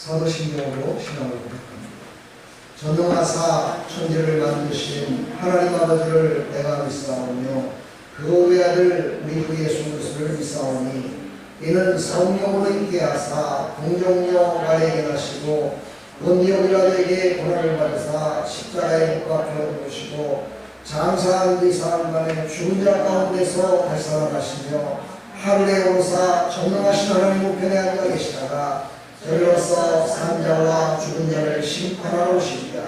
사도신경으로 신앙을 고백합니다. 전능하사 천지를 만드신 하나님 아버지를 내가 믿사오며 그 외아들 우리 주 예수 그리스도를 믿사오니 이는 성령으로 있게 하사 동정녀 마리아에게 나시고 본디오 빌라도에게 고난을 받으사 십자가에 못 박혀 죽으시고 장사한 뒤 사흘 만에 죽은 자 가운데서 다시 살아나시며 하늘에 오르사 전능하신 하나님 우편에 앉아 계시다가 저리로서 산자와 죽은 자를 심판하러 오시리라.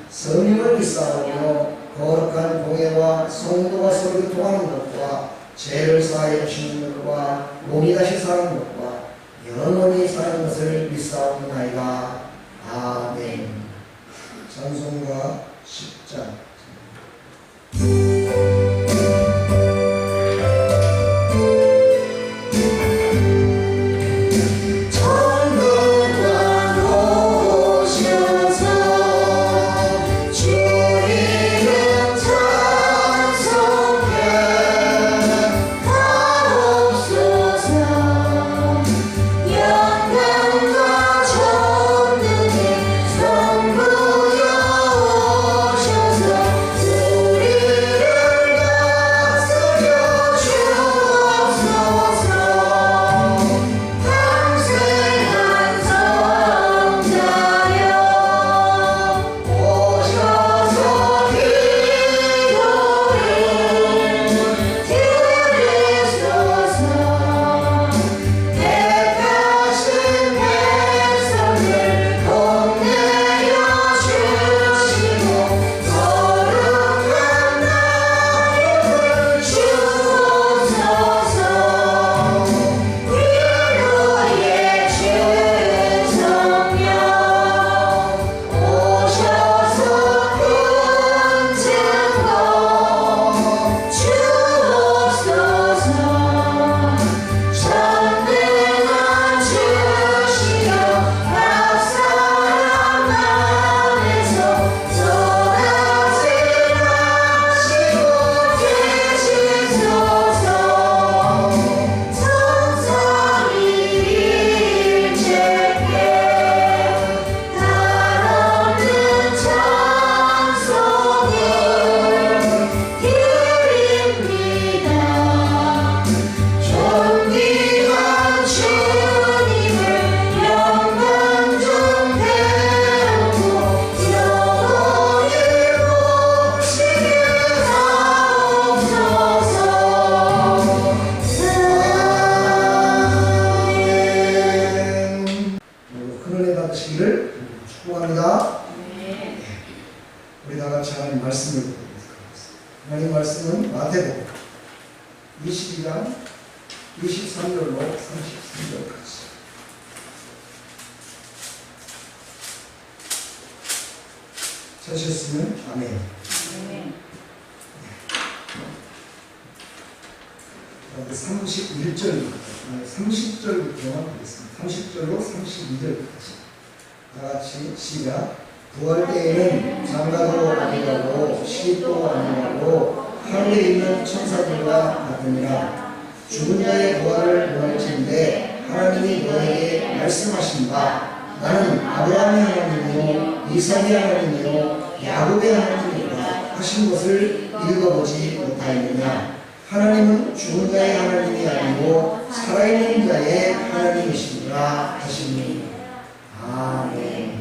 성령을 믿사오며 거룩한 공예와 성도가 서로 교통하는 것과 죄를 사하여 주시는 것과 몸이 다시 사는 것과 영원히 사는 것을 믿사옵나이다. 아멘. 찬송가 10장. 축복합니다. 우리 다 같이 하나님 말씀을 보도록 하겠습니다. 하나님 말씀은 마태복음 22장 23절로 33절까지. 찾으셨으면 아멘. 30절부터만 보겠습니다. 30절로 32절까지. 다같이 시작. 부활 때에는 장가도 아니라고 시도 아니라고 하늘에 있는 천사들과 같으니라. 죽은 자의 부활을 원할진대 하나님이 너에게 말씀하신 바 나는 아브라함의 하나님이요 이삭의 하나님이요 야곱의 하나님이라 하신 것을 읽어보지 못하였느냐. 하나님은 죽은 자의 하나님이 아니고 살아있는 자의 하나님이시니라 하시니. 아멘.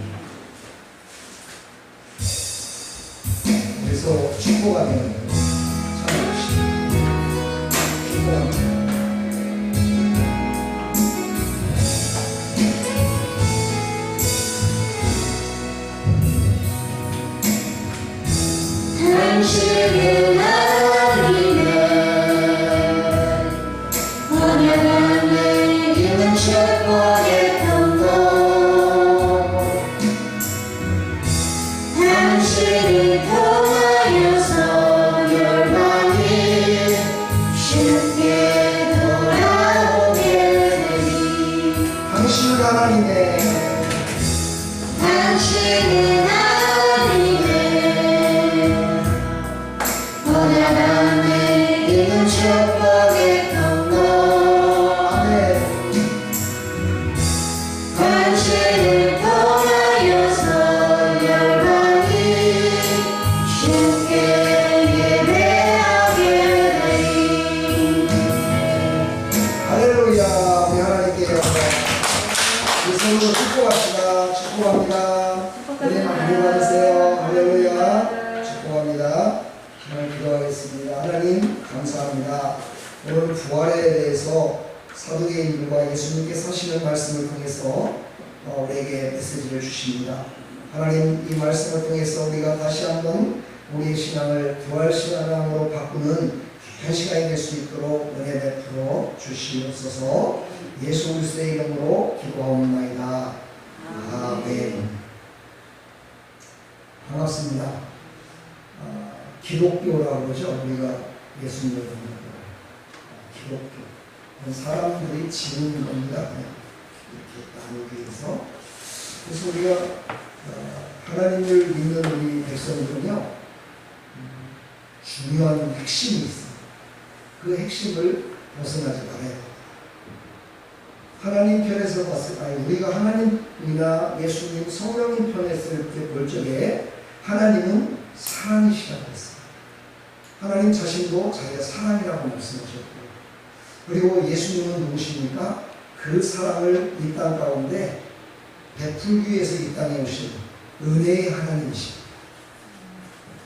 그래서 축복하면 참여하시고 축복합니다. 당신은 아니네 원하는 이는 축복의 통로 당신을 통하여서 열방이 쉽게 돌아오게 되리. 당신은 하나님의 당신은 원하는 이는 축복의 통로 당신을 손으로 축복합시다. 축복합니다. 은혜 많이 받으세요. 할렐루야. 축복합니다. 정말 기도하겠습니다. 하나님 감사합니다. 오늘 부활에 대해서 사도계인들과 예수님께서 하시는 말씀을 통해서 우리에게 메시지를 주십니다. 하나님, 이 말씀을 통해서 우리가 다시 한번 우리의 신앙을 부활 신앙으로 바꾸는 한 시간이 될 수 있도록 은혜 베풀어 주시옵소서. 예수 그리스도의 이름으로 기도하옵나이다. 아멘. 반갑습니다. 기독교라고 그러죠. 우리가 예수님을 믿는 기독교. 사람들이 지는 겁니다. 이렇게 나누기 위해서. 그래서 우리가 하나님을 믿는 우리 백성들은요, 중요한 핵심이 있어요. 그 핵심을 벗어나지 말아요. 하나님 편에서 우리가 하나님이나 예수님, 성령님 편에서 이렇게 볼 적에 하나님은 사랑이시라고 했어요. 하나님 자신도 자기가 사랑이라고 말씀하셨고, 그리고 예수님은 누구십니까? 그 사랑을 이 땅 가운데 베풀기 위해서 이 땅에 오신 은혜의 하나님이십니다.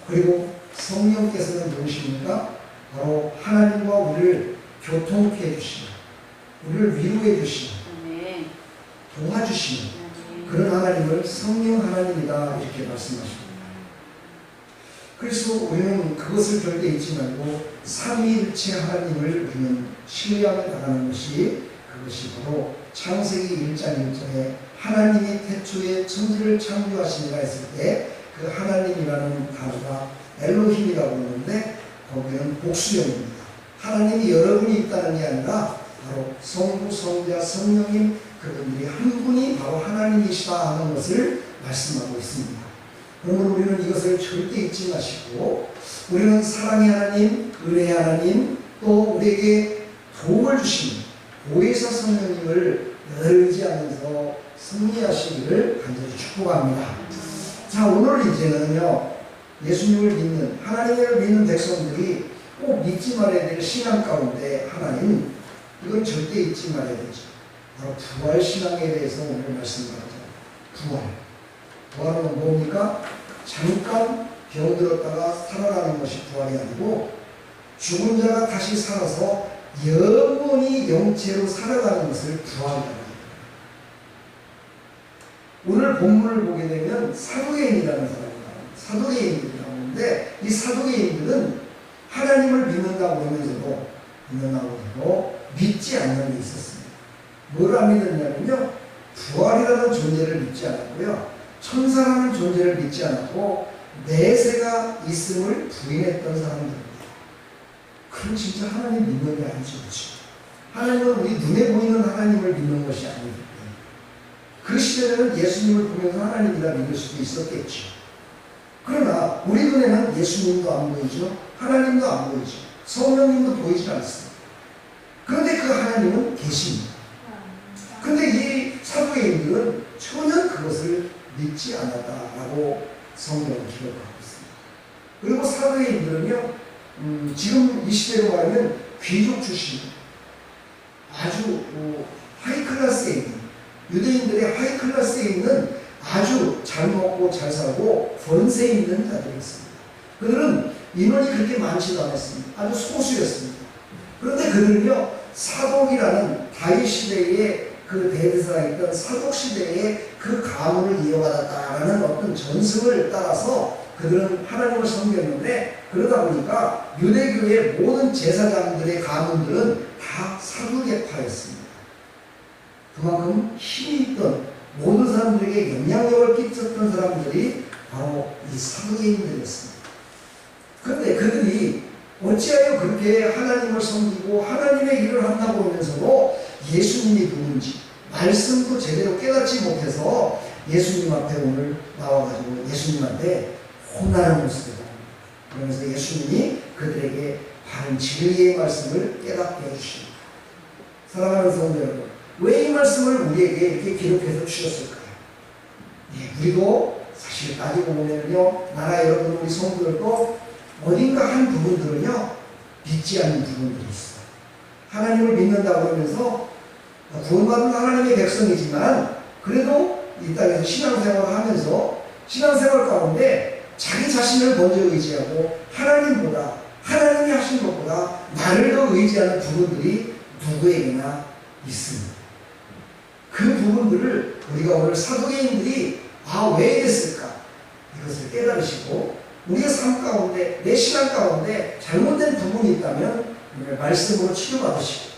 그리고 성령께서는 누구십니까? 바로 하나님과 우리를 교통케 해주시는, 우리를 위로해 주시는, 도와주시는 그런 하나님을 성령 하나님이다 이렇게 말씀하십니다. 그래서 우리는 그것을 절대 잊지 말고 삼위일체 하나님을 우리는 신뢰하며 나가는 것이, 그것이 바로 창세기 1장 1절에 하나님이 태초에 천지를 창조하시니라 했을 때 그 하나님이라는 단어가 엘로힘이라고 하는데 거기는 복수형입니다. 하나님이 여러분이 있다는 게 아니라 바로 성부, 성자, 성령님 그분들이 한 분이 바로 하나님이시다 하는 것을 말씀하고 있습니다. 그러면 우리는 이것을 절대 잊지 마시고, 우리는 사랑의 하나님, 은혜의 하나님, 또 우리에게 도움을 주시는 보혜사 성령님을 늘 의지하면서 승리하시기를 간절히 축복합니다. 자, 오늘 이제는요, 예수님을 믿는, 하나님을 믿는 백성들이 꼭 잊지 말아야 될 신앙 가운데 하나님, 이건 절대 잊지 말아야 되죠. 바로 부활신앙에 대해서 오늘 말씀드렸잖아요. 부활은 뭡니까? 잠깐 병들었다가 살아나는 것이 부활이 아니고, 죽은 자가 다시 살아서 영원히 영체로 살아가는 것을 부활이라고 합니다. 오늘 본문을 보게 되면 사도계인이라는 사람이 나옵니다. 사도계인들이 나오는데, 이 사도계인들은 하나님을 믿는다고 하면서도 믿지 않는 게 있었습니다. 뭘 안 믿었냐면요, 부활이라는 존재를 믿지 않았고요, 천사라는 존재를 믿지 않았고, 내세가 있음을 부인했던 사람들입니다. 그럼 진짜 하나님 믿는 게 아니죠. 그렇죠? 하나님은 우리 눈에 보이는 하나님을 믿는 것이 아니기 때문에 그 시대에는 예수님을 보면서 하나님이라 믿을 수도 있었겠죠. 그러나 우리 눈에는 예수님도 안 보이죠. 하나님도 안 보이죠. 성령님도 보이지 않습니다. 그런데 그 하나님은 계십니다. 그런데 이 사도계인들은 전혀 그것을 믿지 않았다라고 성경은 기록하고 있습니다. 그리고 사도계인들은요, 지금 이 시대로 말하면 귀족 출신, 아주 하이클래스에 있는, 유대인들의 하이클래스에 있는 아주 잘 먹고 잘 살고 권세 있는 자들이었습니다. 그들은 인원이 그렇게 많지도 않았습니다. 아주 소수였습니다. 그런데 그들은요, 사독이라는 다윗 시대의 그 대대사에 있던 사독 시대의 그 가문을 이어받았다라는 어떤 전승을 따라서 그들은 하나님을 섬겼는데, 그러다 보니까 유대교의 모든 제사장들의 가문들은 다 사두개파였습니다. 그만큼 힘이 있던, 모든 사람들에게 영향력을 끼쳤던 사람들이 바로 이 사두개인들이었습니다. 그런데 그들이 어찌하여 그렇게 하나님을 섬기고 하나님의 일을 한다고 하면서도 예수님이 누군지 말씀도 제대로 깨닫지 못해서 예수님 앞에 오늘 나와가지고 예수님한테 혼나는 모습을 봅니다. 그러면서 예수님이 그들에게 바른 진리의 말씀을 깨닫게 해주십니다. 사랑하는 성도 여러분, 왜 이 말씀을 우리에게 이렇게 기록해서 주셨을까요? 우리도 사실 따지고 보면요, 나라 여러분, 우리 성도들도 어딘가 한 부분들은요, 믿지 않는 부분들이 있어요. 하나님을 믿는다고 하면서 구원받은 하나님의 백성이지만 그래도 이 땅에서 신앙생활을 하면서 신앙생활 가운데 자기 자신을 먼저 의지하고 하나님보다, 하나님이 하신 것보다 나를 더 의지하는 부분들이 누구에게나 있습니다. 그 부분들을 우리가 오늘 사도계인들이 왜 이랬을까? 이것을 깨달으시고 우리의 삶 가운데, 내 신앙 가운데 잘못된 부분이 있다면 말씀으로 치료받으시고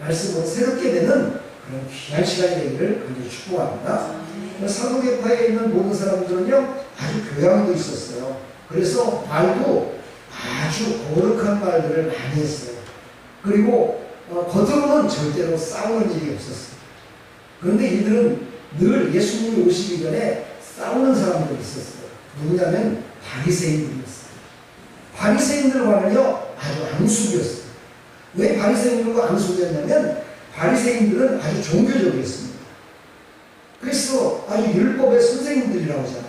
말씀으로 새롭게 되는 그런 귀한 시간이 되기를 간절히 축복합니다. 사도계파에 있는 모든 사람들은요 아주 교양도 있었어요. 그래서 말도 아주 거룩한 말들을 많이 했어요. 그리고 겉으로는 절대로 싸우는 일이 없었어요. 그런데 이들은 늘 예수님이 오시기 전에 싸우는 사람들이 있었어요. 누구냐면 바리새인들이었어요. 바리새인들과는요 아주 앙숙이었어요. 왜 바리새인들과 앙숙이었냐면 바리새인들은 아주 종교적이었습니다. 그래서 아주 율법의 선생님들이라고 하잖아요.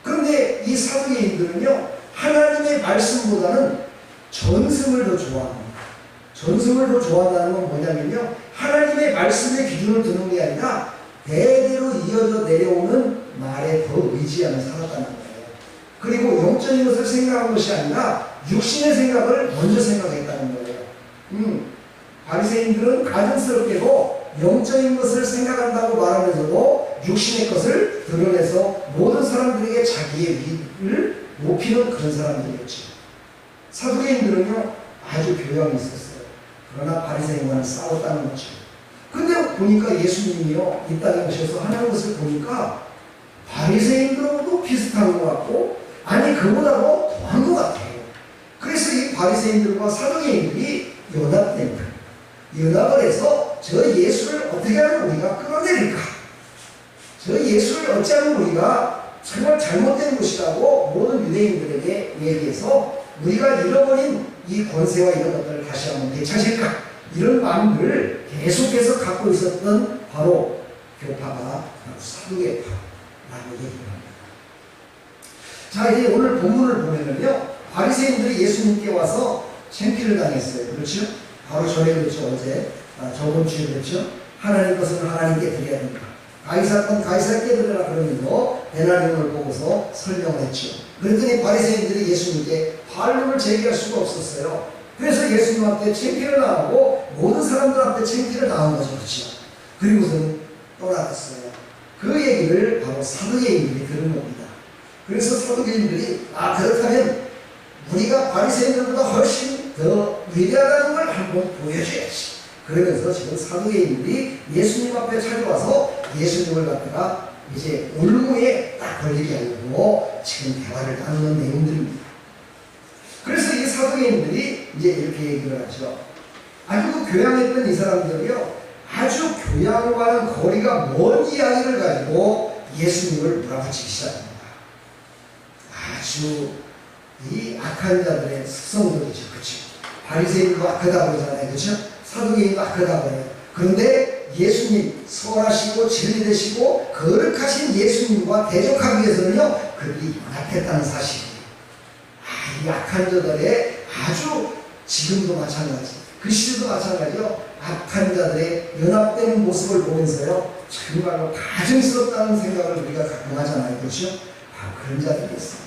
그런데 이 사도계인들은요 하나님의 말씀보다는 전승을 더 좋아합니다. 전승을 더 좋아한다는 건 뭐냐면요 하나님의 말씀의 기준을 두는 게 아니라 대대로 이어져 내려오는 말에 더 의지하며 살았다는 거예요. 그리고 영적인 것을 생각한 것이 아니라 육신의 생각을 먼저 생각했다는 거예요. 바리새인들은 가증스럽게도 영적인 것을 생각한다고 말하면서도 육신의 것을 드러내서 모든 사람들에게 자기의 위를 높이는 그런 사람들이었죠. 사도계인들은요 아주 교양이 있었어요. 그러나 바리새인과는 싸웠다는 거죠. 근데 보니까 예수님이요 이 땅에 오셔서 하는 것을 보니까 바리새인들하고도 비슷한 것 같고 아니 그보다도 더한 것 같아요. 그래서 이 바리새인들과 사도계인들이 연합된 거예요. 연합을 해서 저 예수를 어떻게 하면 우리가 끌어내릴까? 저 예수를 어찌하면 우리가 정말 잘못된 것이라고 모든 유대인들에게 얘기해서 우리가 잃어버린 이 권세와 이런 것들을 다시 한번 되찾을까? 이런 마음을 계속해서 갖고 있었던 바로 교파가 바로 사도계파라고 얘기합니다. 자 이제 오늘 본문을 보면은요 바리새인들이 예수님께 와서 창피를 당했어요. 그렇죠? 바로 전에 그렇죠. 어제 저번 주에 그렇죠. 하나님 것은 하나님께 드려야 된다. 가이사 건 가이사께 드려라 그러면서 데나리온을 보고서 설명을 했죠. 그랬더니 바리새인들이 예수님께 반론을 제기할 수가 없었어요. 그래서 예수님한테 창피를 당하고 모든 사람들한테 창피를 당한 거죠. 그렇죠? 그리고서는 떠나갔어요. 그 얘기를 바로 사도계인들이 들은 겁니다. 그래서 사도계인들이 그렇다면 우리가 바리새인들보다 훨씬 더 위대하다는 걸 한번 보여줘야지. 그러면서 지금 사도계인들이 예수님 앞에 찾아와서 예수님을 갖다가 이제 올무에 딱 걸리게 하려고 지금 대화를 나누는 내용들입니다. 그래서 이 사도계인들이 이제 이렇게 얘기를 하죠. 아주 그 교양했던 이 사람들이요 아주 교양과는 거리가 먼 이야기를 가지고 예수님을 몰아붙이기 시작합니다. 아주 이 악한 자들의 습성들이죠. 그렇죠? 바리새인도 악하다고 그러잖아요. 그렇죠? 사도계인도 악하다고 해요. 그런데 예수님 선하시고 진리되시고 거룩하신 예수님과 대적하기 위해서는요 그들이 연합했다는 사실이에요. 이 악한 자들의 아주 지금도 마찬가지 그 시대도 마찬가지요 악한 자들의 연합된 모습을 보면서요 정말로 가증스럽다는 생각을 우리가 가끔 하잖아요. 그렇죠? 그런 자들이 있어요.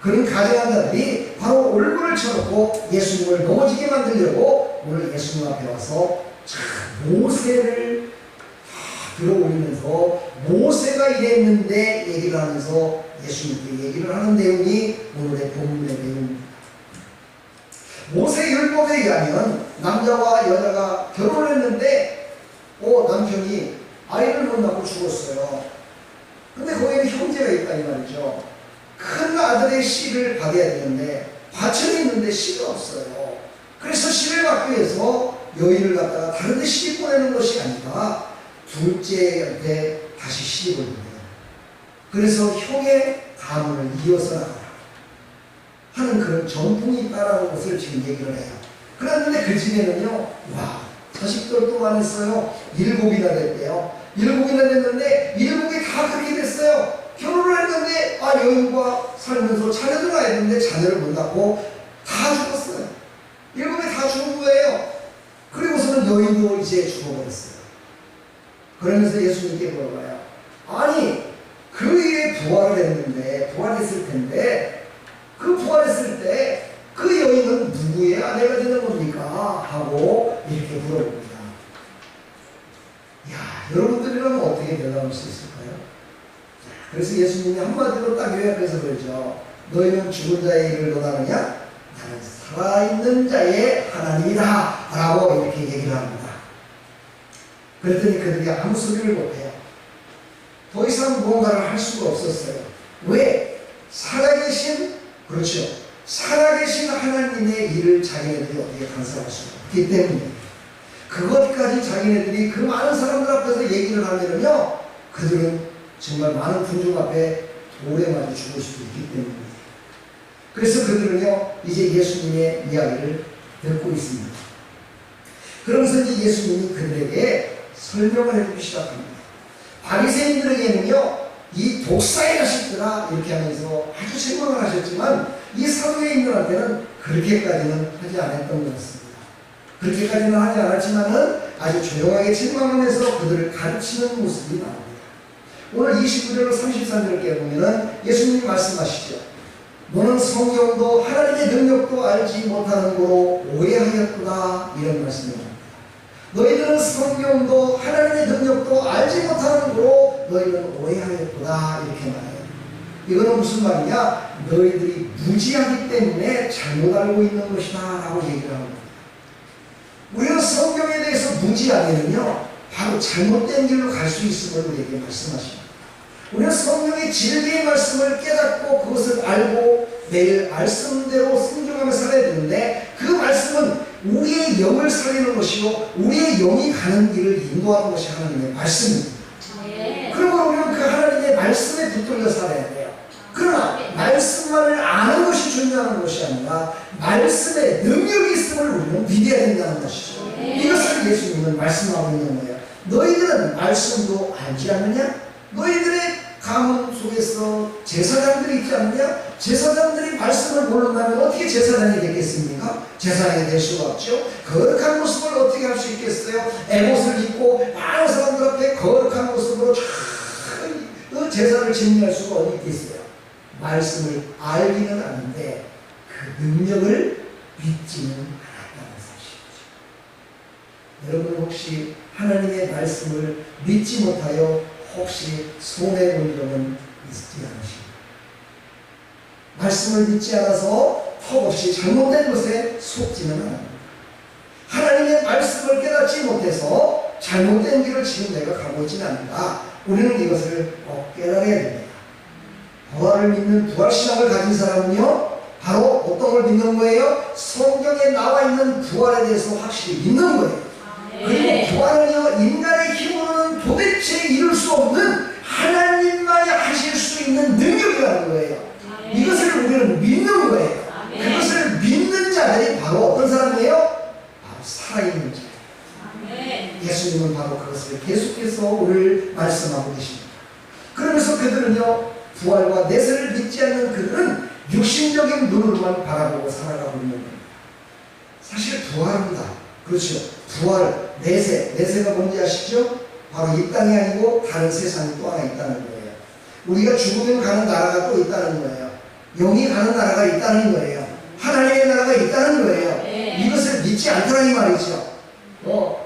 그런 가증한 자들이 바로 얼굴을 쳐놓고 예수님을 넘어지게 만들려고 오늘 예수님 앞에 와서 모세를 들어올리면서 모세가 이랬는데 얘기를 하면서 예수님께 얘기를 하는 내용이 오늘의 본문의 내용입니다. 모세 율법에 의하면 남자와 여자가 결혼을 했는데 남편이 아이를 못 낳고 죽었어요. 근데 거기에는 형제가 있다 이 말이죠. 큰 아들의 씨를 받아야 되는데 과천이 있는데 씨가 없어요. 그래서 씨를 받기 위해서 여인을 갖다가 다른 데 시집 보내는 것이 아니라 둘째한테 다시 시집을 보내요. 그래서 형의 가문을 이어서 나가라 하는 그런 전통이 있다라는 것을 지금 얘기를 해요. 그랬는데 그 집에는요 자식들도 많았어요. 7이나 됐대요. 7이나 됐는데 7이 다 그렇게 됐어요. 결혼을 했는데 여인과 살면서 자녀도 낳아야 했는데 자녀를 못 낳고 다 죽었어요. 7이 다 죽은 거예요. 그리고서는 여인도 이제 죽어버렸어요. 그러면서 예수님께 물어봐요. 아니 그 위에 부활을 했는데 부활했을 텐데 그 부활했을 때 그 여인은 누구의 아내가 되는 겁니까? 하고 이렇게 물어봅니다. 야, 여러분들이라면 어떻게 대답할 수 있을까요? 그래서 예수님이 한마디로 딱 요약해서 그러죠. 너희는 죽은 자의 일을 논하느냐? 나는 살아있는 자의 하나님이다 라고 이렇게 얘기를 합니다. 그랬더니 그들이 아무 소리를 못해요. 더 이상 무언가를 할 수가 없었어요. 왜? 살아계신, 그렇죠, 살아계신 하나님의 일을 자기네들이 어떻게 간섭할 수가 없기 때문에, 그것까지 자기네들이 그 많은 사람들 앞에서 얘기를 하면은요, 그들은 정말 많은 군중 앞에 돌에 맞아 죽을 수도 있기 때문에. 그래서 그들은요 이제 예수님의 이야기를 듣고 있습니다. 그러면서 이제 예수님이 그들에게 설명을 해주기 시작합니다. 바리새인들에게는요 이 독사의 자식들아 이렇게 하면서 아주 책망을 하셨지만 이 사도행인들한테는 그렇게까지는 하지 않았던 것 같습니다. 그렇게까지는 하지 않았지만은 아주 조용하게 책망하면서 그들을 가르치는 모습이 나옵니다. 오늘 29절로 33절을 깨보면은 예수님이 말씀하시죠. 너는 성경도 하나님의 능력도 알지 못하는 거로 오해하였구나, 이런 말씀입니다. 너희들은 성경도 하나님의 능력도 알지 못하는 거로 너희는 오해하였구나, 이렇게 말해요. 이거는 무슨 말이냐? 너희들이 무지하기 때문에 잘못 알고 있는 것이다 라고 얘기를 합니다. 우리는 성경에 대해서 무지하면요 바로 잘못된 길로 갈 수 있음을 우리에게 말씀하십니다. 우리는 성경의 진리의 말씀을 깨닫고 그것을 알고 매일 말씀대로 순종하며 살아야 되는데, 그 말씀은 우리의 영을 살리는 것이요 우리의 영이 가는 길을 인도하는 것이 하나님의 말씀입니다. 그러므로 우리는 그 하나님의 말씀에 붙들려 살아야 돼요. 그러나 말씀만을 아는 것이 중요한 것이 아니라 말씀에 능력이 있음을 우리는 믿어야 된다는 것이죠. 이것을 예수님은 말씀하고 있는 거예요. 너희들은 말씀도 알지 않느냐? 너희들의 가문 속에서 제사장들이 있지 않느냐? 제사장들이 말씀을 모른다면 어떻게 제사장이 되겠습니까? 제사장이 될 수가 없죠. 거룩한 모습을 어떻게 할 수 있겠어요? 에봇을 입고 많은 사람들 앞에 거룩한 모습으로 그 제사를 진행할 수가 어디 있겠어요? 말씀을 알기는 아는데 그 능력을 믿지는 않았다는 사실이죠. 여러분 혹시 하나님의 말씀을 믿지 못하여 혹시 손해본 적은 있지 않으십니까? 말씀을 믿지 않아서 턱없이 잘못된 것에 속지는 않습니다. 하나님의 말씀을 깨닫지 못해서 잘못된 길을 지금 내가 가고 있지는 않는다. 우리는 이것을 꼭 깨달아야 됩니다. 부활을 믿는 부활신앙을 가진 사람은요 바로 어떤 걸 믿는 거예요? 성경에 나와 있는 부활에 대해서 확실히 믿는 거예요. 그리고 부활은요 인간의 힘으로는 도대체 이룰 수 없는 하나님만이 하실 수 있는 능력이라는 거예요. 이것을 우리는 믿는 거예요. 그것을 믿는 자들이 바로 어떤 사람이에요? 바로 살아있는 자예요. 예수님은 바로 그것을 계속해서 우리를 말씀하고 계십니다. 그러면서 그들은요 부활과 내세를 믿지 않는 그들은 육신적인 눈으로만 바라보고 살아가고 있는 겁니다. 사실 부활입니다. 그렇죠. 부활, 내세가 뭔지 아시죠? 바로 이 땅이 아니고 다른 세상이 또 하나 있다는 거예요. 우리가 죽으면 가는 나라가 또 있다는 거예요. 영이 가는 나라가 있다는 거예요. 하나님의 나라가 있다는 거예요. 이것을 믿지 않더라니 말이죠.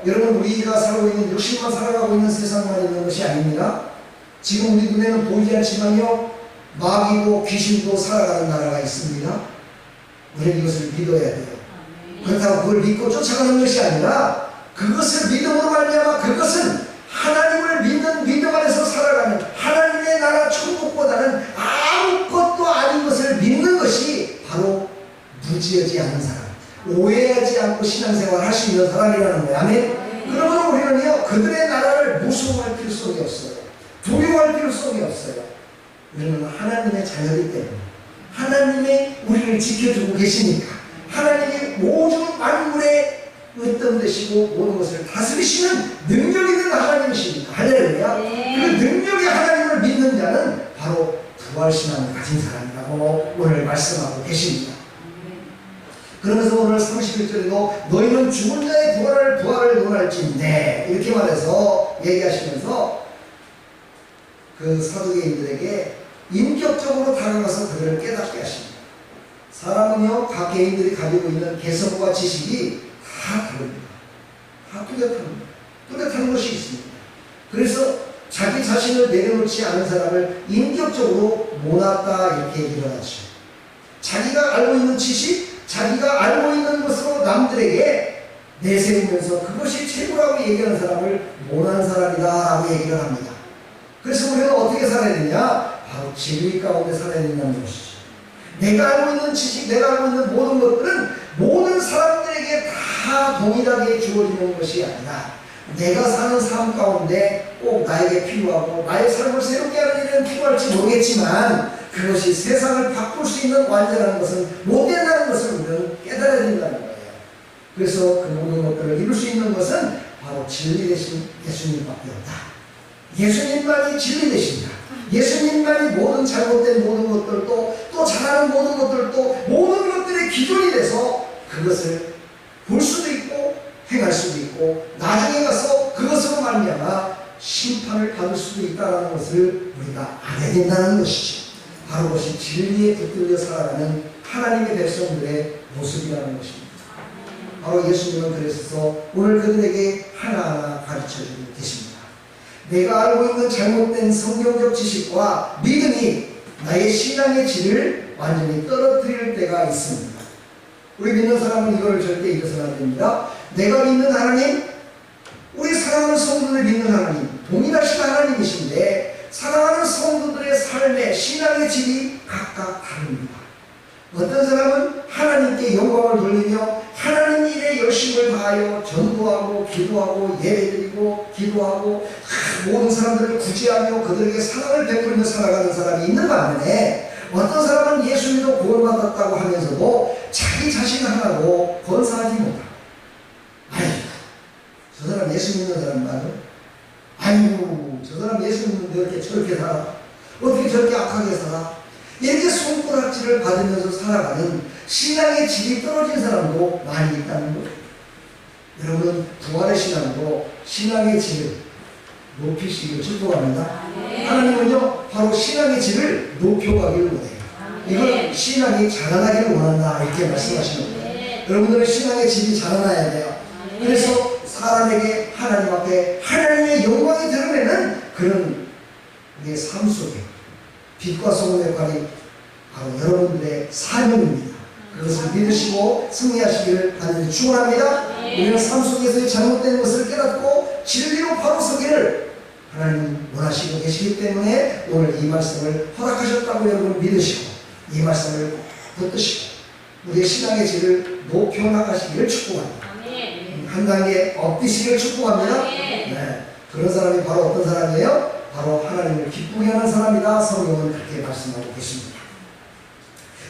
여러분 우리가 살고 있는 육신만 살아가고 있는 세상만 있는 것이 아닙니다. 지금 우리 눈에는 보이지 않지만요 마귀도 귀신도 살아가는 나라가 있습니다. 우리는 이것을 믿어야 돼요. 그렇다고 그걸 믿고 쫓아가는 것이 아니라 그것을 믿음으로 말미암아 그것은 하나님을 믿는 믿음 안에서 살아가는 하나님의 나라 천국보다는 아무것도 아닌 것을 믿는 것이 바로 무지하지 않은 사람, 오해하지 않고 신앙생활을 할 수 있는 사람이라는 거예요. 아멘. 그러면 우리는요 그들의 나라를 무서워할 필요성이 없어요. 두려워할 필요성이 없어요. 우리는 하나님의 자녀이기 때문에 하나님이 우리를 지켜주고 계시니까 하나님이 모든 만물의 으뜸 되시고 모든 것을 다스리시는 능력 있는 하나님이시니까 할렐루야. 그 능력의 하나님을 믿는 자는 바로 부활신앙을 가진 사람이라고 오늘 말씀하고 계십니다. 그러면서 오늘 31절에도 너희는 죽은 자의 부활을 논할진대 이렇게 말해서 얘기하시면서 그 사두개인들에게 인격적으로 다가가서 그들을 깨닫게 하십니다. 사람은요, 각 개인들이 가지고 있는 개성과 지식이 다 다릅니다. 다 뚜렷합니다. 뚜렷한 것이 있습니다. 그래서 자기 자신을 내려놓지 않은 사람을 인격적으로 모았다 이렇게 얘기를 하죠. 자기가 알고 있는 지식, 자기가 알고 있는 것으로 남들에게 내세우면서 그것이 최고라고 얘기하는 사람을 모난 사람이다 라고 얘기를 합니다. 그래서 우리는 어떻게 살아야 되냐? 바로 진리 가운데 살아야 된다는 것이죠. 내가 알고 있는 지식, 내가 알고 있는 모든 것들은 모든 사람들에게 다 동일하게 주어지는 것이 아니라 내가 사는 삶 가운데 꼭 나에게 필요하고 나의 삶을 새롭게 하는 일은 필요할지 모르겠지만 그것이 세상을 바꿀 수 있는 완전한 것은 못 된다는 것을 우리는 깨달아야 된다는 거예요. 그래서 그 모든 것들을 이룰 수 있는 것은 바로 진리 되신 예수님밖에 없다. 예수님만이 진리 되신다. 예수님만이 모든 잘못된 모든 것들도 또 잘하는 모든 것들도 모든 것들의 기준이 돼서 그것을 볼 수도 있고 행할 수도 있고 나중에 가서 그것으로 말미암아 심판을 받을 수도 있다는 것을 우리가 알아야 된다는 것이죠. 바로 그것이 진리에 붙들려 살아가는 하나님의 백성들의 모습이라는 것입니다. 바로 예수님은 그래서 오늘 그들에게 하나하나 가르쳐주고 계십니다. 내가 알고 있는 잘못된 성경적 지식과 믿음이 나의 신앙의 질을 완전히 떨어뜨릴 때가 있습니다. 우리 믿는 사람은 이걸 절대 잊어서는 안 됩니다. 내가 믿는 하나님, 우리 사랑하는 성도들 믿는 하나님, 동일하신 하나님이신데 사랑하는 성도들의 삶의 신앙의 질이 각각 다릅니다. 어떤 사람은 하나님께 영광을 돌리며 하나님 일에 열심을 다하여 전도하고 기도하고 예배드리고 기도하고 모든 사람들을 구제하며 그들에게 사랑을 베풀며 살아가는 사람이 있는 반면에 어떤 사람은 예수 믿어 구원받았다고 하면서도 자기 자신 하나로 건사하지 못하고 아이고 저 사람 예수 믿는 사람 말은 아이고 저 사람 예수 믿는데 이렇게 저렇게 살아 어떻게 저렇게 악하게 살아 이렇게 손가락질을 받으면서 살아가는 신앙의 질이 떨어진 사람도 많이 있다는 거예요. 여러분 부활의 신앙으로 신앙의 질을 높이시기를 축복합니다. 하나님은요 바로 신앙의 질을 높여가기를 원해요. 이걸 신앙이 자라나기를 원한다 이렇게 말씀하시는 거예요. 여러분들의 신앙의 질이 자라나야 돼요. 그래서 사람에게 하나님 앞에 하나님의 영광이 드러내는 그런 우리의 삶 속에 빛과 소금의 역할이 바로 여러분들의 사명입니다. 그것을 믿으시고 승리하시기를 간절히 축원합니다. 우리는 삶 속에서의 잘못된 것을 깨닫고 진리로 바로 서기를 하나님 원하시고 계시기 때문에 오늘 이 말씀을 허락하셨다고 여러분 믿으시고 이 말씀을 붙드시고 우리의 신앙의 질을 높여나가시기를 축복합니다. 한 단계 업디시기를 축복합니다. 네, 그런 사람이 바로 어떤 사람이에요? 바로 하나님을 기쁘게 하는 사람이다. 성경은 그렇게 말씀하고 계십니다.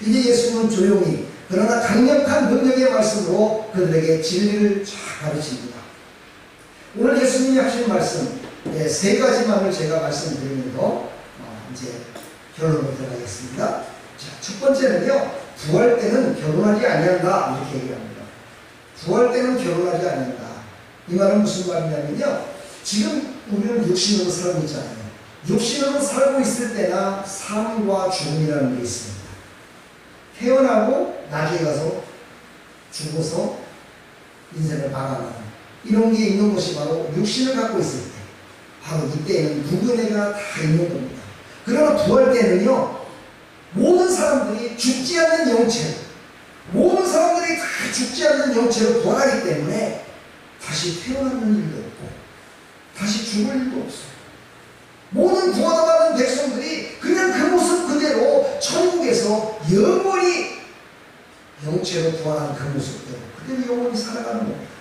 이제 예수님은 조용히 그러나 강력한 능력의 말씀으로 그들에게 진리를 쫙 가르칩니다. 오늘 예수님이 하신 말씀 세 가지만을 제가 말씀드리면서 이제 결론으로 들어가겠습니다. 자, 첫 번째는요, 부활 때는 결혼하지 아니한다 이렇게 얘기합니다. 부활 때는 결혼하지 아니한다. 이 말은 무슨 말이냐면요, 지금 우리는 육신으로 살고 있잖아요. 육신으로 살고 있을 때나 삶과 죽음이라는 게 있습니다. 태어나고 나중에 가서 죽어서 인생을 마감하는 이런 게 있는 것이 바로 육신을 갖고 있을 때, 바로 이때에는 누구에게나 다 있는 겁니다. 그러나 부활 때는요, 모든 사람들이 죽지 않는 영체로, 모든 사람들이 다 죽지 않는 영체로 부활하기 때문에 다시 태어나는 일도 없고 다시 죽을 일도 없어요. 모든 구원받은 백성들이 그냥 그 모습 그대로 천국에서 영원히 영체로 부활한 그 모습대로 그대로 영원히 살아가는 겁니다.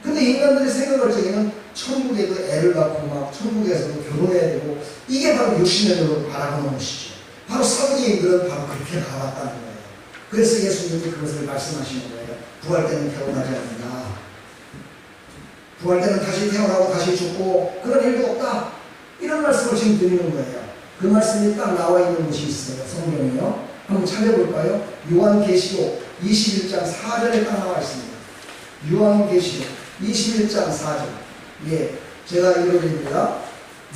근데 인간들이 생각할 적에는 천국에도 애를 낳고 막 천국에서도 결혼해야 되고 이게 바로 육신으로 바라보는 것이죠. 바로 사도행전들은 바로 그렇게 나왔다는 거예요. 그래서 예수님이 그것을 말씀하시는 거예요. 부활 때는 결혼하지 않는다. 부활 때는 다시 태어나고 다시 죽고 그런 일도 없다. 이런 말씀을 지금 드리는 거예요. 그 말씀이 딱 나와 있는 곳이 있어요. 성경에요. 한번 찾아볼까요? 요한계시록 21장 4절에 딱 나와 있습니다. 요한계시록 21장 4절. 예, 제가 읽어드립니다.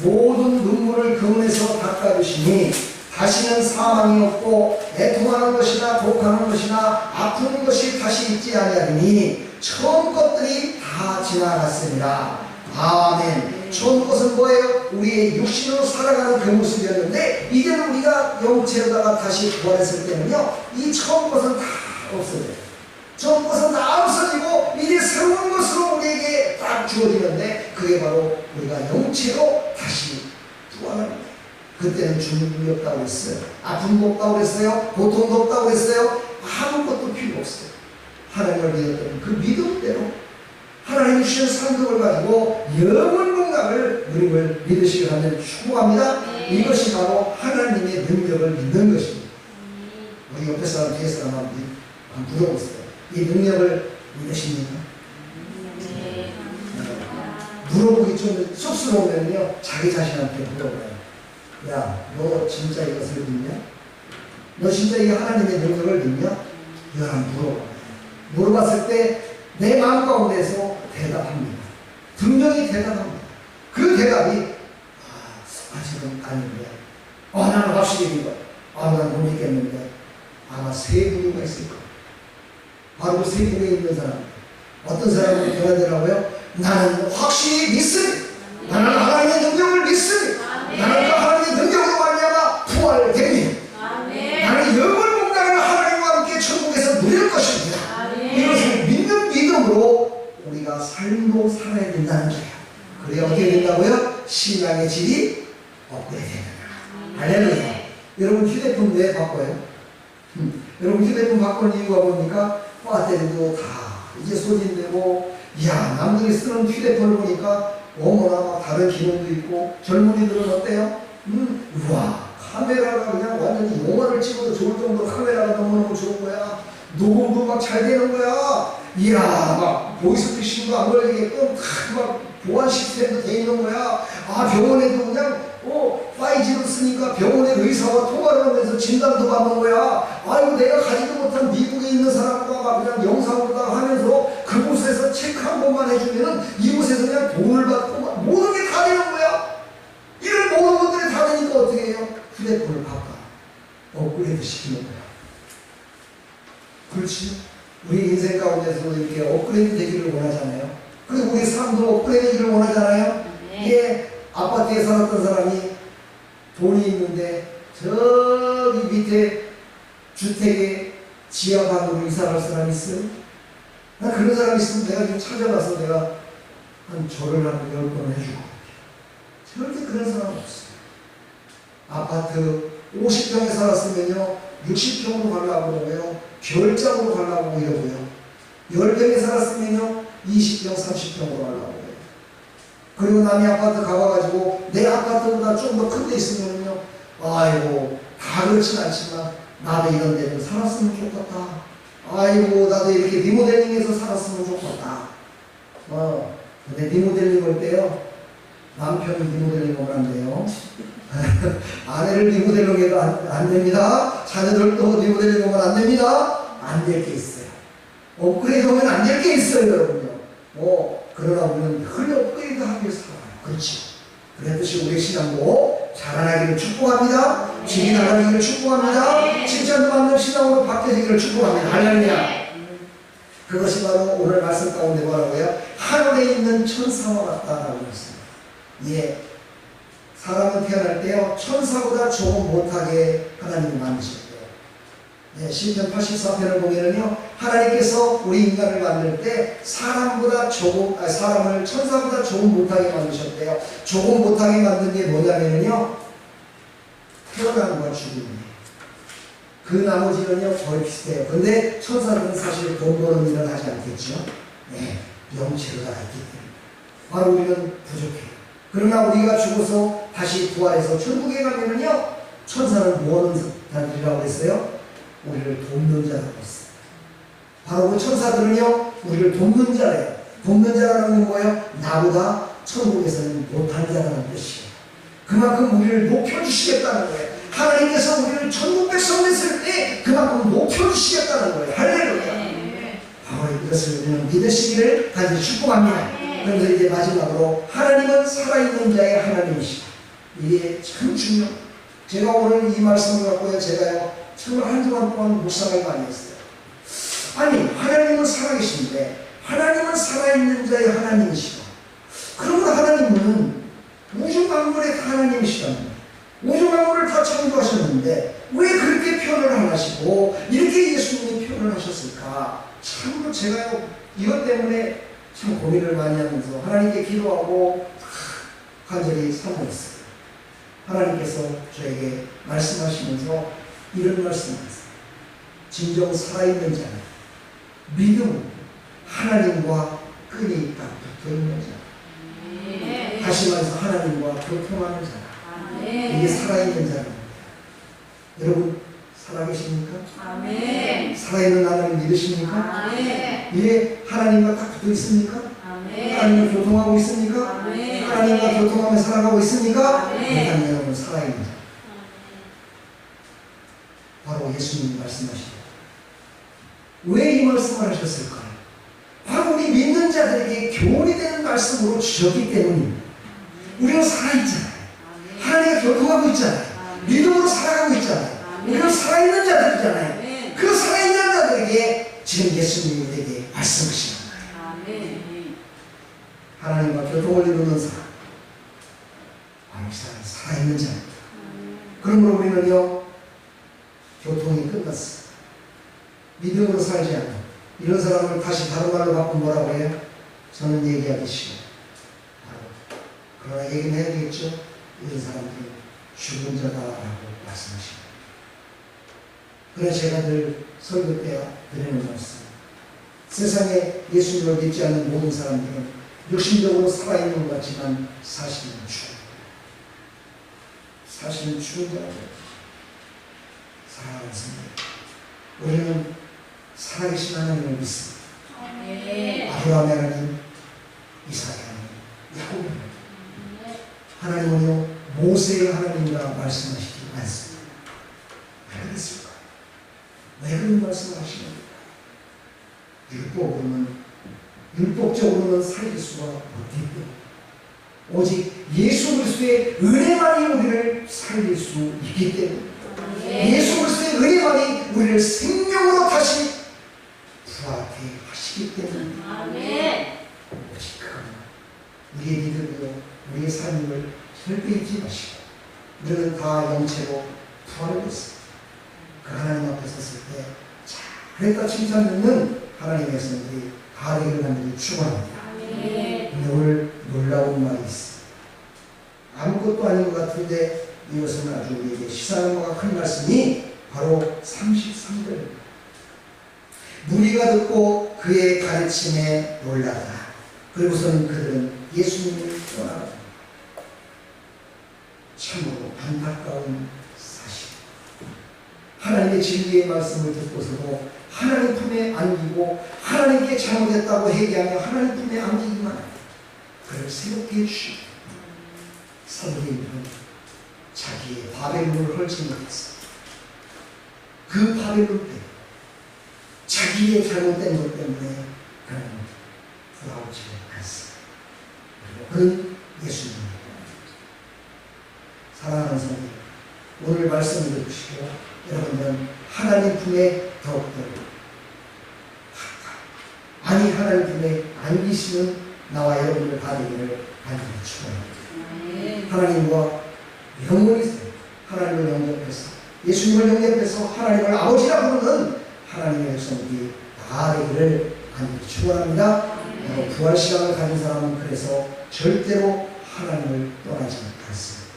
모든 눈물을 그물에서 닦아주시니 다시는 사망이 없고 애통하는 것이나 독하는 것이나 아픈 것이 다시 있지 아니하리니 처음 것들이 다 지나갔습니다. 아멘. 처음 것은 뭐예요? 우리의 육신으로 살아가는 그 모습이었는데 이제는 우리가 영체로다가 다시 부활했을 때는요, 이 처음 것은 다 없어져요. 처음 것은 다 없어지고 이제 새로운 것으로 우리에게 딱 주어지는데 그게 바로 우리가 영체로 다시 부활합니다. 그때는 죽음이 없다고 했어요. 아픔도 없다고 그랬어요. 고통도 없다고 그랬어요. 아무것도 필요 없어요. 하나님을 믿었던 그 믿음대로 하나님이 주신 상급을 가지고 영원 건강을 누림을 믿으시길 하는 축복합니다. 이것이 바로 하나님의 능력을 믿는 것입니다. 우리 옆에 사람 뒤에 사람 한번 물어보세요. 이 능력을 믿으십니까? 물어보기 좀 쑥스러우면요, 자기 자신한테 물어봐요. 야, 너 진짜 이것을 믿냐? 너 진짜 이 하나님의 능력을 믿냐? 이걸 한번 물어봐요. 물어봤을 때 내 마음 가운데서 대답합니다. 분명히 대답합니다. 그 대답이 아직은 아닌데, 나는 확실히 믿어. 나는 못 믿겠는데, 아마 세 부류가 있을 거예요. 바로 그 세 부류에 있는 사람. 어떤 사람은 변하더라고요. 나는 확실히 믿습니다. 나는 하나님의 능력을 믿습니다. 나는 그 하나님의 능력으로 말미암아 부활됩니다. 나는 영원 공간을 하나님과 함께 천국에서 누릴 것입니다. 이것을 믿는 믿음으로 우리가 삶도 살아야 된다는 거예요. 그래야 어떻게 된다고요? 신앙의 질이 업그레이드 된다. 할렐루야. 여러분 휴대폰 왜 바꿔요? 여러분 휴대폰 바꾸는 이유가 뭡니까? 배터리도 다 이제 소진되고, 남들이 쓰는 휴대폰을 보니까 어머나 다른 기능도 있고, 젊은이들은 어때요? 우와, 카메라가 그냥 완전히 영화를 찍어도 좋을 정도로 카메라가 너무너무 좋은 거야. 녹음도 막 잘 되는 거야. 막 보이스피싱도 안 걸리게끔 막 보안 시스템도 돼 있는 거야. 병원에도 그냥 5G를 쓰니까 병원의 의사와 통화를 하면서 진단도 받는 거야. 내가 가지도 못한 미국에 있는 사람과 그냥 영상으로 하면서 그곳에서 체크 한 번만 해주면은 이곳에서 그냥 돈을 받고 모든 게 다 되는 거야. 이런 모든 것들이 다 되니까 어떻게 해요? 휴대폰을 바꿔 업그레이드 시키는 거야. 그렇지? 우리 인생 가운데서 이렇게 업그레이드 되기를 원하잖아요. 그리고 우리 사람도 업그레이드 되기를 원하잖아요. 아파트에 살았던 사람이 돈이 있는데 저기 밑에 주택에 지하방으로 이사 갈 사람이 있어요? 나 그런 사람이 있으면 내가 좀 찾아가서 내가 한 절을 한 10번을 해주고, 절대 그런 사람 없어요. 아파트 50평에 살았으면요 60평으로 가려고 그러고요, 별장으로 가려고 이러고요, 10평에 살았으면요 20평 30평으로 가려고 해요. 그리고 남이 아파트 가봐가지고 내 아파트보다 좀 더 큰 데 있으면요, 다 그렇진 않지만 나도 이런 데는 살았으면 좋겠다. 나도 이렇게 리모델링해서 살았으면 좋겠다. 근데 리모델링 할 때요, 남편이 리모델링 하면 안 돼요. 아내를 리모델링 해도 안 됩니다. 자녀들도 리모델링 하면 안 됩니다. 안 될 게 있어요. 업그레이드 하면 안 될 게 있어요, 여러분요. 그러나 우리는 늘 업그레이드 하기 위해서 살아요. 그렇지. 그랬듯이 우리 신앙도 자라나기를 축복합니다. 질이 나가기를 축복합니다. 칭찬도 받는 신앙으로 바뀌어지기를 축복합니다. 할렐루야. 그것이 바로 오늘 말씀 가운데 뭐라고요? 하늘에 있는 천사와 같다라고 했습니다. 사람은 태어날 때요, 천사보다 조금 못하게 하나님이 만드셨대요. 시편 84편을 보면은요, 하나님께서 우리 인간을 만들 때 사람을 천사보다 조금 못하게 만드셨대요. 조금 못하게 만든 게 뭐냐면요, 태어남과 죽음이에요. 그 나머지는요 거의 비슷해요. 근데 천사들은 사실 돈 버는 일은 하지 않겠죠. 영체로 살아있기 때문에 바로 우리는 부족해요. 그러나 우리가 죽어서 다시 부활해서 천국에 가면은요, 천사는 뭐하는 자들이라고 했어요? 우리를 돕는 자라고 했어요. 바로 그 천사들은요 우리를 돕는 자래요. 돕는 자라는 건 뭐예요? 나보다 천국에서는 못한 자라는 뜻이에요. 그만큼 우리를 높여주시겠다는 거예요. 하나님께서 우리를 천국 백성 됐을 때 그만큼 높여주시겠다는 거예요. 할렐루야. 바로 이것을 우리는 믿으시기를 간절히 축복합니다. 그래서 이제 마지막으로 하나님은 살아있는 자의 하나님이시다. 이게 참 중요합니다. 제가 오늘 이 말씀을 갖고요, 제가요, 정말 한 주간 동안 묵상을 많이 했어요. 아니, 하나님은 살아계신데, 하나님은 살아있는 자의 하나님이시고, 그러면 하나님은 우주 만물의 하나님이시답니다. 우주 만물을 다 창조하셨는데, 왜 그렇게 표현을 안 하시고, 이렇게 예수님이 표현을 하셨을까? 참으로 제가요, 이것 때문에 참 고민을 많이 하면서 하나님께 기도하고 간절히 사모했어요. 하나님께서 저에게 말씀하시면서 이런 말씀하셨어요. 진정 살아있는 자는 믿음으로 하나님과 끈이 딱 붙어있는 자. 다시 말해서 하나님과 교통하는 자. 이게 살아있는 자입니다. 여러분 살아계십니까? 아멘. 살아있는 하나님 믿으십니까? 아멘. 이게 하나님과 딱 붙어 있습니까? 아멘. 하나님과 교통하고 있습니까? 아멘. 하나님과 교통하며 살아가고 있습니까? 아멘. 그러면 여러분 살아있는 자. 바로 예수님이 말씀하시죠. 왜 이 말씀을 하셨을까요? 바로 우리 믿는 자들에게 교훈이 되는 말씀으로 주셨기 때문입니다. 우리는 살아있잖아요. 하나님과 교통하고 있잖아요. 믿음으로 살아가고 있잖아요. 우리는 살아있는 자들이잖아요. 그 살아있는 자들에게 지금 예수님이 되게 말씀하시는 거예요. 하나님과 교통을 이루는 사람, 아니 사람 살아있는 자입니다. 그러므로 우리는요, 교통이 끝났어요. 믿음으로 살지 않는 이런 사람을 다시 다른 말로 바꾸면 뭐라고 해요? 저는 얘기하기 싫어요. 그러나 얘기는 해야 되겠죠? 이런 사람들이 죽은 자다라고 말씀하십니다. 그래서 제가 늘 설교 때 드리는 말씀, 세상에 예수님을 믿지 않는 모든 사람들은 육신적으로 살아있는 것 같지만 사실은 죽은 사실은 죽은 자라고요. 사랑하는 성도, 우리는 살아계신 하나님을 믿습니다. 아브라함의 하나님, 이삭의 하나님, 야곱의 하나님, 하나님은요 모세의 하나님이라 말씀하시지 않습니다. 왜 그랬을까? 왜 그런 말씀을 하시는가? 율법적으로는 살릴 수가 없기 때문에 오직 예수 그리스도의 은혜만이 우리를 살릴 수 있기 때문에 예수 그리스도의 은혜만이 우리를 생명으로 다시 부활하게 하시기 때문에 오직 그것만 우리의 믿음으로 우리의 삶을 절대 잊지 마시고 우리는 다 영체로 부활을 했습니다. 그 하나님 앞에 섰을 때 잘했다 칭찬 듣는 하나님의 성들이 다 되기를 간절히 축원합니다. 근데 오늘 놀라운 말이 있습니다. 아무것도 아닌 것 같은데 이것은 아주 우리에게 시사하는 것과 큰 말씀이 바로 33절입니다. 무리가 듣고 그의 가르침에 놀라다. 그리고서는 그들은 예수님을 떠나갑니다. 참으로 안타까운 사실. 하나님의 진리의 말씀을 듣고서도 하나님 품에 안기고 하나님께 잘못했다고 회개하며 하나님 품에 안기기만 합니다. 그를 새롭게 해주시고 사도들은 자기의 바벨론을 헐지 못했습니다. 그 바벨론 때문에 자기의 잘못된 것 때문에 그는 돌아오지 않습니다. 그는 예수님입니다. 사랑하는 성도, 오늘 말씀을 들으시고 여러분들은 하나님 품에 더욱더 아니 하나님 품에 안기시는 나와 여러분들 다 되기를 간절히 축원합니다. 하나님과 영원히 하나님을 영접해서 예수님을 영접해서 하나님을 아버지라 부르는 하나님의 백성들이 다 되기를 간절히 축원합니다. 부활 시간을 가진 사람은 그래서 절대로 하나님을 떠나지 않습니다.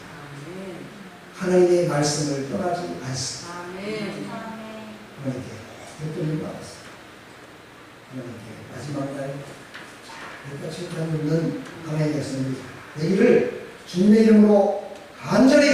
하나님의 말씀을 떠나지 않습니다. 하나님께 붙들림 받았습니다. 하나님께 마지막 날 끝까지 묻는 하나님의 백성들이 되기를 주님의 이름으로 간절히